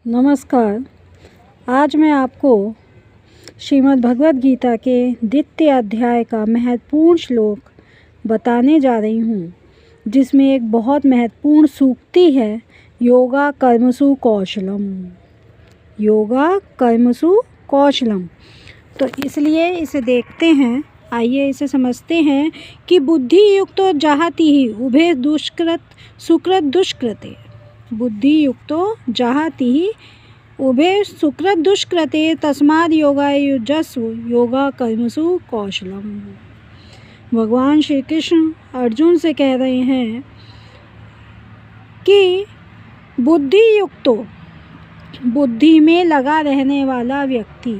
नमस्कार। आज मैं आपको श्रीमद् भगवद गीता के द्वितीय अध्याय का महत्वपूर्ण श्लोक बताने जा रही हूँ, जिसमें एक बहुत महत्वपूर्ण सूक्ति है, योगा कर्मसु कौशलम। योगा कर्मसु कौशलम। तो इसलिए इसे देखते हैं, आइए इसे समझते हैं कि बुद्धि युक्तो जहाति ही उभे दुष्कृत सुकृत दुष्कृते। बुद्धि युक्तो जहाति ही उभे सुकृत दुष्कृते तस्माद् योगायुजस्व योगा कर्मसु कौशलम। भगवान श्री कृष्ण अर्जुन से कह रहे हैं कि बुद्धि युक्तो, बुद्धि में लगा रहने वाला व्यक्ति,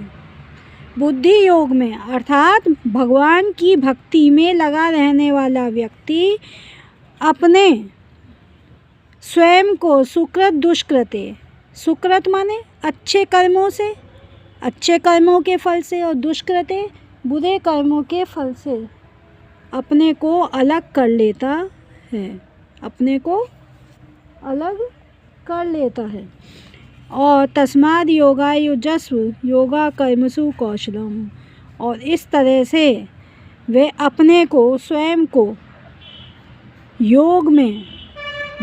बुद्धि योग में अर्थात भगवान की भक्ति में लगा रहने वाला व्यक्ति अपने स्वयं को सुकृत दुष्कृते, सुकृत माने अच्छे कर्मों से, अच्छे कर्मों के फल से, और दुष्कृते बुरे कर्मों के फल से अपने को अलग कर लेता है, अपने को अलग कर लेता है। और तस्माद् योगायुजस्व योगा कर्मसु कौशलम। और इस तरह से वे अपने को स्वयं को योग में,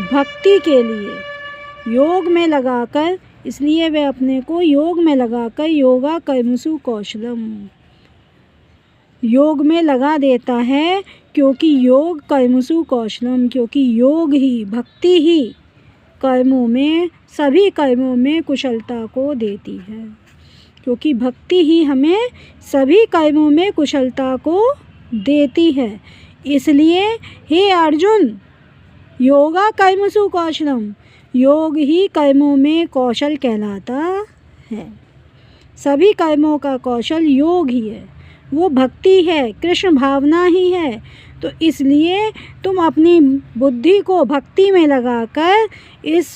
भक्ति के लिए योग में लगाकर, इसलिए वे अपने को योग में लगाकर योगा कर्मसु कौशलम, योग में लगा देता है। क्योंकि योग कर्मसु कौशलम, क्योंकि योग ही, भक्ति ही कर्मों में, सभी कर्मों में कुशलता को देती है। क्योंकि भक्ति ही हमें सभी कर्मों में कुशलता को देती है। इसलिए हे अर्जुन, योगा कर्मसु कौशलम, योग ही कर्मों में कौशल कहलाता है। सभी कर्मों का कौशल योग ही है, वो भक्ति है, कृष्ण भावना ही है। तो इसलिए तुम अपनी बुद्धि को भक्ति में लगाकर इस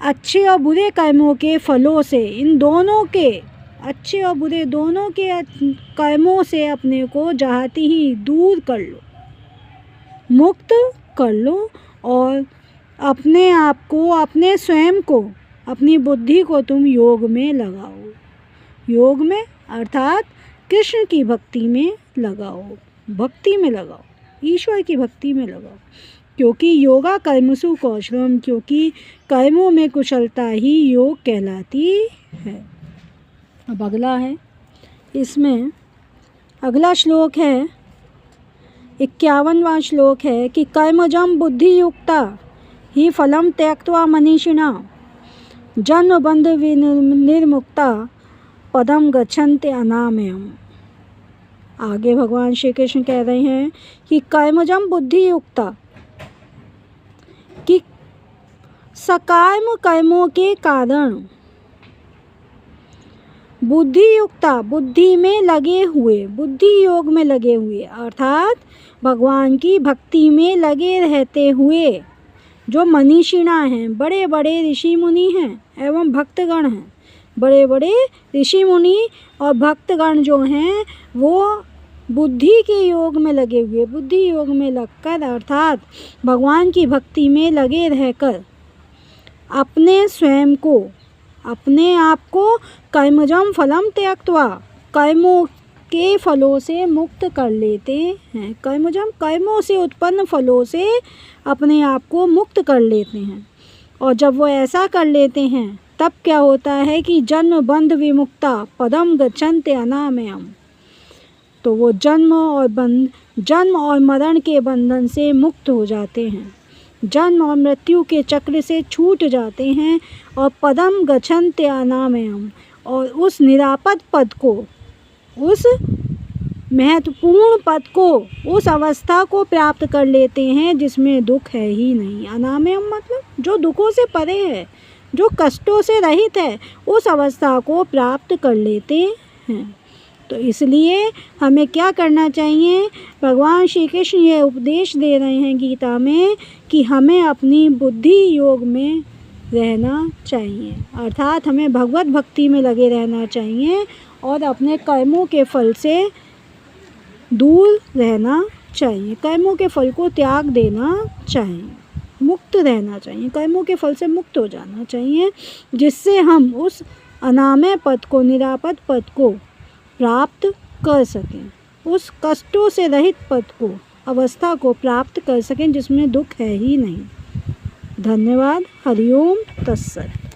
अच्छे और बुरे कर्मों के फलों से, इन दोनों के, अच्छे और बुरे दोनों के कर्मों से अपने को चाहती ही दूर कर लो, मुक्त कर लो। और अपने आप को, अपने स्वयं को, अपनी बुद्धि को तुम योग में लगाओ, योग में अर्थात कृष्ण की भक्ति में लगाओ, भक्ति में लगाओ, ईश्वर की भक्ति में लगाओ। क्योंकि योगा कर्मसु कौशलम, क्योंकि कर्मों में कुशलता ही योग कहलाती है। अब अगला है, इसमें अगला श्लोक है 51वां श्लोक है कि कर्मजं बुद्धि युक्ता ही फलम त्यक्त्वा मनीषिणा जन्म बंध निर्मुक्ता पदम गच्छन्ते अनामयम्। आगे भगवान श्री कृष्ण कह रहे हैं कि कर्मजं बुद्धि युक्ता, कि सकाम कर्मों के कारण बुद्धि युक्ता, बुद्धि में लगे हुए, बुद्धि योग में लगे हुए अर्थात भगवान की भक्ति में लगे रहते हुए जो मनीषिणा हैं, बड़े बड़े ऋषि मुनि हैं एवं भक्तगण हैं, बड़े बड़े ऋषि मुनि और भक्तगण जो हैं वो बुद्धि के योग में लगे हुए, बुद्धि योग में लगकर अर्थात भगवान की भक्ति में लगे रहकर अपने स्वयं को, अपने आप को कर्मजं फलम त्यक्त्वा, कर्मों के फलों से मुक्त कर लेते हैं। कर्मजं, कर्मों से उत्पन्न फलों से अपने आप को मुक्त कर लेते हैं। और जब वो ऐसा कर लेते हैं तब क्या होता है कि जन्म बंध विमुक्ता पदम गच्छन्ते अनामयम्। तो वो जन्म और मरण के बंधन से मुक्त हो जाते हैं, जन्म और मृत्यु के चक्र से छूट जाते हैं और पदम गच्छन्ते अनामयम्, और उस निरापद पद को, उस महत्वपूर्ण पद को, उस अवस्था को प्राप्त कर लेते हैं जिसमें दुख है ही नहीं। अनामयम् मतलब जो दुखों से परे है, जो कष्टों से रहित है, उस अवस्था को प्राप्त कर लेते हैं। तो इसलिए हमें क्या करना चाहिए, भगवान श्री कृष्ण ये उपदेश दे रहे हैं गीता में कि हमें अपनी बुद्धि योग में रहना चाहिए, अर्थात हमें भगवत भक्ति में लगे रहना चाहिए और अपने कर्मों के फल से दूर रहना चाहिए, कर्मों के फल को त्याग देना चाहिए। मुक्त रहना चाहिए, कर्मों के फल से मुक्त हो जाना चाहिए, जिससे हम उस अनामय पद को, निरापद पद को प्राप्त कर सकें, उस कष्टों से रहित पद को, अवस्था को प्राप्त कर सकें जिसमें दुख है ही नहीं। धन्यवाद। हरिओम तत्सत।